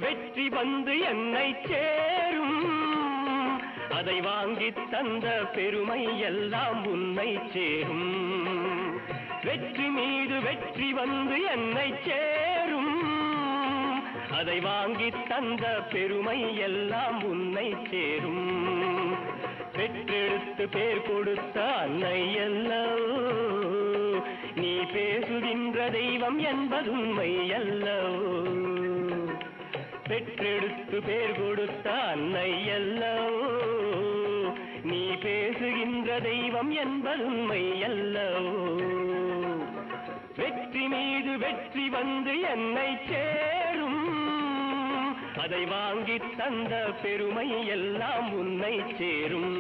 வெற்றி வந்து என்னை சேரும் அதை வாங்கி தந்த பெருமை எல்லாம் உன்னை சேரும் வெற்றி மீது வெற்றி வந்து என்னை சேரும் அதை வாங்கி தந்த பெருமை எல்லாம் உன்னை சேரும் பெற்றெடுத்து பேர் கொடுத்த அன்னை அல்லவோ நீ பேசுகின்ற தெய்வம் என்பது உண்மை அல்லவோ பெற்றெடுத்து பேர் கொடுத்த அன்னை அல்லவோ நீ பேசுகின்ற தெய்வம் என்பது உண்மை அல்லவோ வெற்றி மீது வெற்றி வந்து என்னை சேரும் அதை வாங்கி தந்த பெருமை எல்லாம் உன்னை சேரும்